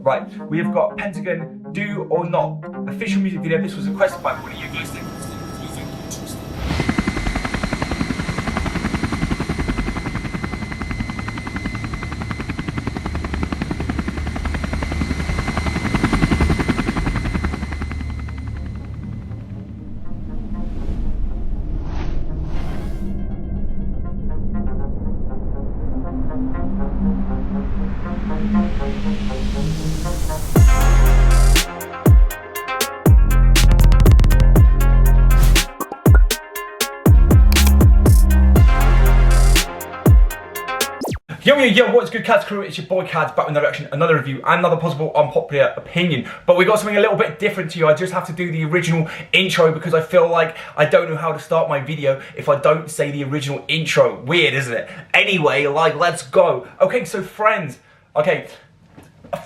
Right, we have got Pentagon, Do or Not, official music video. This was requested by one of you guys. Yo, what's good, Cads crew? It's your boy Cads, back with another reaction, another review, and another possible unpopular opinion. But we got something a little bit different to you. I just have to do the original intro because I feel like I don't know how to start my video if I don't say the original intro. Weird, isn't it? Anyway, let's go. Okay, so Friends. Okay,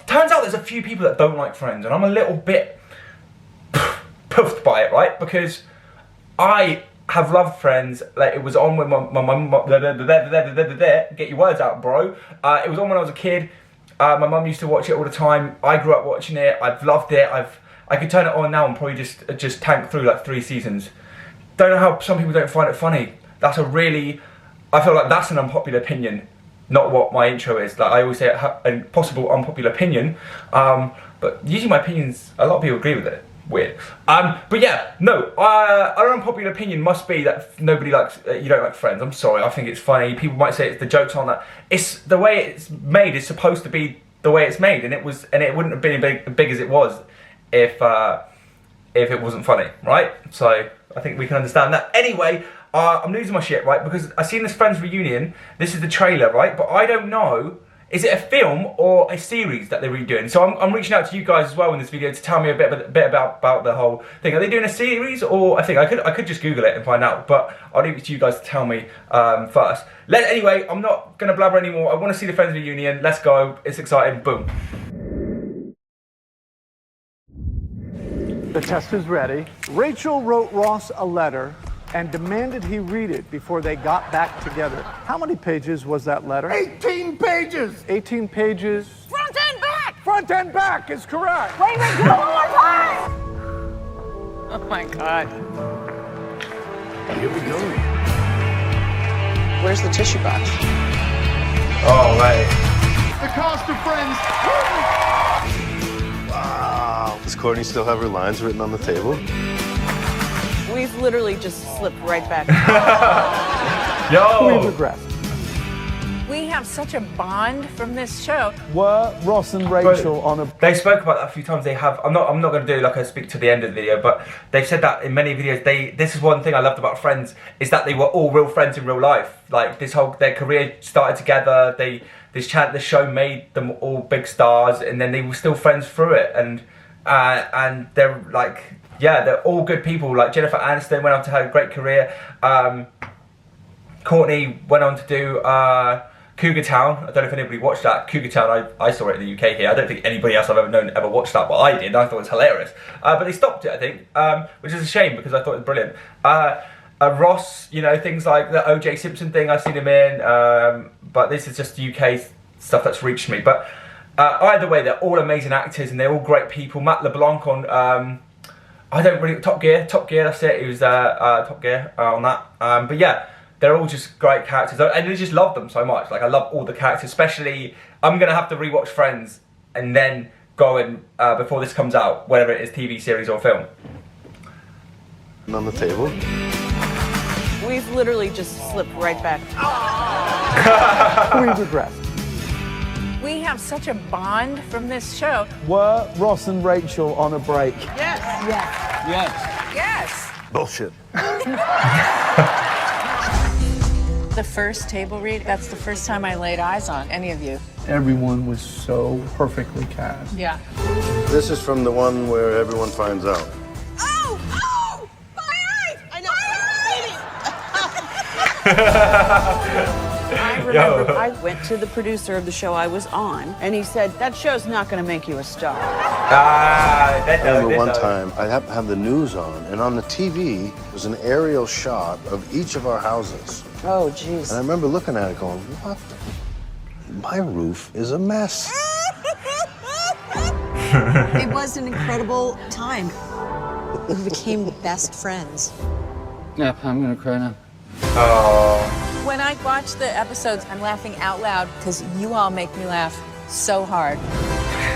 turns out there's a few people that don't like Friends, and I'm a little bit puffed by it, right? Because I have loved Friends. Like, it was on when my mum, get your words out, bro. It was on when I was a kid. My mum used to watch it all the time. I grew up watching it. I've loved it. I could turn it on now and probably just tank through like 3 seasons. Don't know how some people don't find it funny. I feel like that's an unpopular opinion, not what my intro is. Like I always say, a possible unpopular opinion. But usually my opinions, a lot of people agree with it. Weird. But yeah, no, an unpopular opinion must be that nobody likes, you don't like Friends. I'm sorry, I think it's funny. People might say it's the jokes on that. It's the way it's made is supposed to be the way it's made, and it wouldn't have been as big as it was if it wasn't funny, right? So I think we can understand that. Anyway, I'm losing my shit, right? Because I seen this Friends reunion. This is the trailer, right? But I don't know. Is it a film or a series that they're redoing? So I'm reaching out to you guys as well in this video to tell me a bit about the whole thing. Are they doing a series, or I could just Google it and find out, but I'll leave it to you guys to tell me first. Anyway, I'm not gonna blabber anymore. I want to see the Friends reunion. Let's go. It's exciting. Boom. The test is ready. Rachel wrote Ross a letter and demanded he read it before they got back together. How many pages was that letter? 18 pages! 18 pages. Front and back! Front and back is correct. Wait, do it one more time! Oh my God. Here we go. Where's the tissue box? Oh, right. The cast of Friends. Wow. Does Courtney still have her lines written on the table? We've literally just slipped right back. We Yo! regress. We have such a bond from this show. Were Ross and Rachel on a... They spoke about that a few times. They have. I'm not going to do like a speak to the end of the video, but they've said that in many videos. This is one thing I loved about Friends, is that they were all real friends in real life. Like their career started together. The show made them all big stars, and then they were still friends through it. And they're like, yeah, they're all good people. Like Jennifer Aniston went on to have a great career. Courtney went on to do Cougar Town. I don't know if anybody watched that. Cougar Town, I saw it in the UK here. I don't think anybody else I've ever known ever watched that, but I did. I thought it was hilarious. But they stopped it, I think, which is a shame because I thought it was brilliant. Ross, you know, things like the O.J. Simpson thing I've seen him in, but this is just UK stuff that's reached me. But either way, they're all amazing actors and they're all great people. Matt LeBlanc on, Top Gear, that's it. He was Top Gear on that. But yeah, they're all just great characters, and I just love them so much. Like, I love all the characters, especially, I'm gonna have to rewatch Friends and then go and, before this comes out, whether it is TV series or film. On the table? We've literally just slipped right back. We regress. We have such a bond from this show. Were Ross and Rachel on a break? Yes. Yes. Yes. Bullshit. The first table read, that's the first time I laid eyes on any of you. Everyone was so perfectly cast. Yeah. This is from the one where everyone finds out. Oh! Oh! My eyes! I know. I remember I went to the producer of the show I was on, and he said, that show's not going to make you a star. I remember one time I happened to have the news on, and on the TV was an aerial shot of each of our houses. Oh, jeez. And I remember looking at it going, what? My roof is a mess. It was an incredible time. We became best friends. Yeah, I'm gonna cry now. Oh. When I watch the episodes, I'm laughing out loud because you all make me laugh so hard.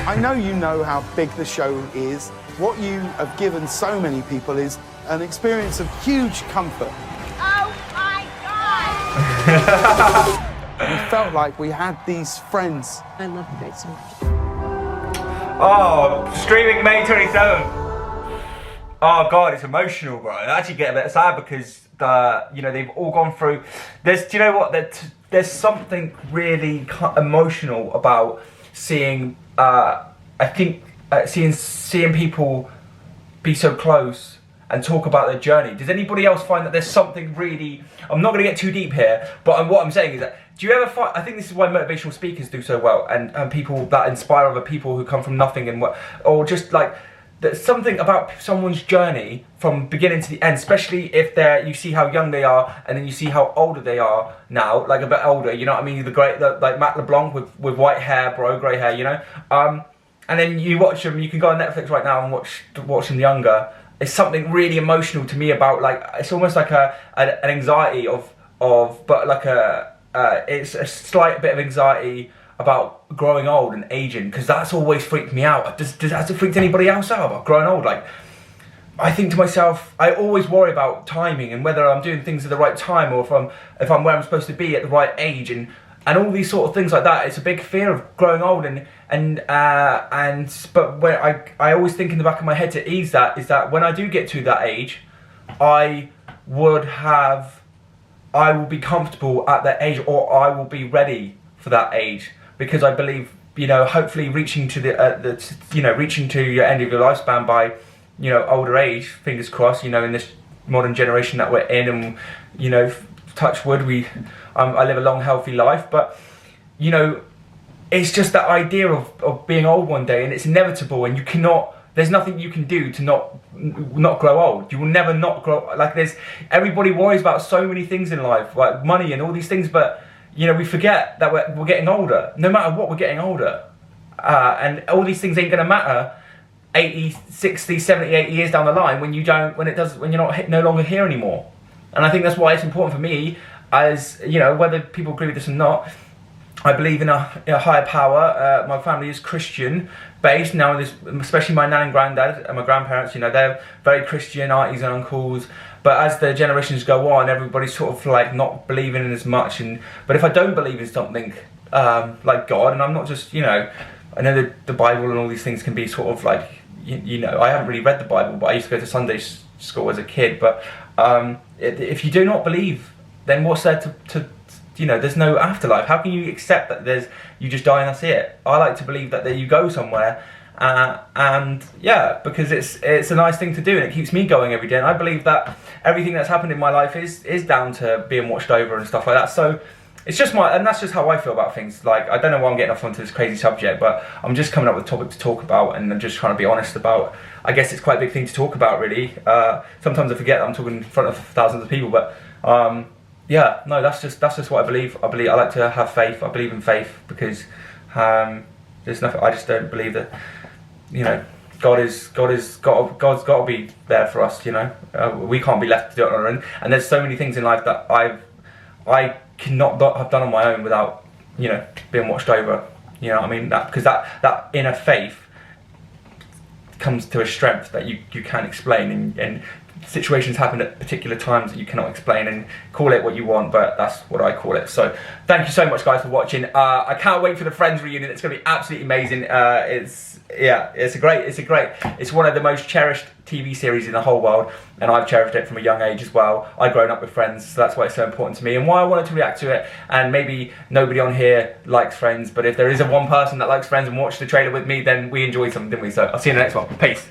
I know you know how big the show is. What you have given so many people is an experience of huge comfort. Oh my God! We felt like we had these friends. I love you guys so much. Oh, streaming May 27th. Oh God, it's emotional, bro. I actually get a bit sad because they've all gone through. Do you know what? There's something really emotional about seeing. Seeing people be so close and talk about their journey. Does anybody else find that there's something really? I'm not going to get too deep here, but what I'm saying is that do you ever find? I think this is why motivational speakers do so well, and people that inspire other people who come from nothing or just like. There's something about someone's journey from beginning to the end, especially if you see how young they are, and then you see how older they are now, like a bit older. You know what I mean? Like Matt LeBlanc with white hair, grey hair. You know, and then you watch them. You can go on Netflix right now and watch them younger. It's something really emotional to me about it's almost like an anxiety but like it's a slight bit of anxiety about growing old and aging, because that's always freaked me out. Has it freaked anybody else out about growing old? Like, I think to myself, I always worry about timing and whether I'm doing things at the right time, or if I'm where I'm supposed to be at the right age, and all these sort of things like that. It's a big fear of growing old, but when I always think in the back of my head to ease that is that when I do get to that age, I will be comfortable at that age, or I will be ready for that age. Because I believe, hopefully reaching to reaching to your end of your lifespan by, older age, fingers crossed, in this modern generation that we're in, and, touch wood, I live a long, healthy life, but, it's just that idea of being old one day, and it's inevitable, and there's nothing you can do to not grow old. You will never not grow, everybody worries about so many things in life, like money and all these things, but we forget that we're getting older. No matter what, we're getting older. And all these things ain't going to matter 80, 60, 70, 80 years down the line when you're no longer here anymore. And I think that's why it's important for me, as, whether people agree with this or not, I believe in a higher power. My family is Christian based. Now, especially my nan and granddad and my grandparents, they're very Christian, aunties and uncles. But as the generations go on, everybody's sort of like not believing in as much. But if I don't believe in something like God, and I'm not just, I know that the Bible and all these things can be sort of like, I haven't really read the Bible, but I used to go to Sunday school as a kid. But if you do not believe, then what's there to there's no afterlife. How can you accept that you just die and that's it? I like to believe that you go somewhere. And yeah, because it's a nice thing to do, and it keeps me going every day. And I believe that everything that's happened in my life is down to being watched over and stuff like that. So it's just and that's just how I feel about things. Like, I don't know why I'm getting off onto this crazy subject, but I'm just coming up with a topic to talk about, and I'm just trying to be honest about. I guess it's quite a big thing to talk about, really. Sometimes I forget that I'm talking in front of thousands of people, but yeah, no, that's just what I believe. I like to have faith. I believe in faith because there's nothing. I just don't believe that. God's got to be there for us. We can't be left to do it on our own. And there's so many things in life that I cannot have done on my own without being watched over. You know what I mean? Because that inner faith comes to a strength that you can't explain, and situations happen at particular times that you cannot explain, and call it what you want, but that's what I call it. So thank you so much, guys, for watching. I can't wait for the Friends reunion. It's going to be absolutely amazing. It's one of the most cherished TV series in the whole world, and I've cherished it from a young age as well. I've grown up with Friends, so that's why it's so important to me, and why I wanted to react to it. And maybe nobody on here likes Friends, but if there is one person that likes Friends and watched the trailer with me, then we enjoyed something, didn't we? So I'll see you in the next one. Peace.